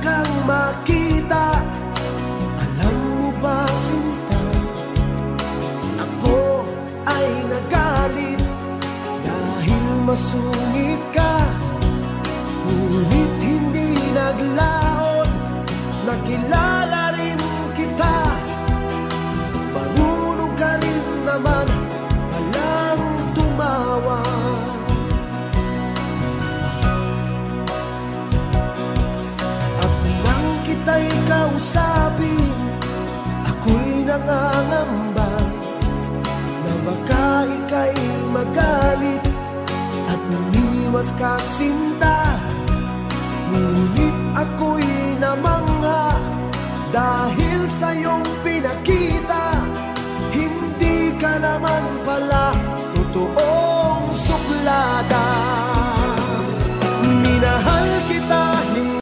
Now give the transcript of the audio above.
kang makita. Alam mo ba, sinta, ako ay nagalit dahil masungit ka. Ngunit hindi naglaon, nakilala rin kita. Marunong ka rin naman palang tumawa. At nang kita'y kausapin, ako'y nangangamba na baka ika'y magalit at umiwas ka, sinta. Ngunit ako'y namangha dahil sa iyong pinakita, hindi ka naman pala totoo.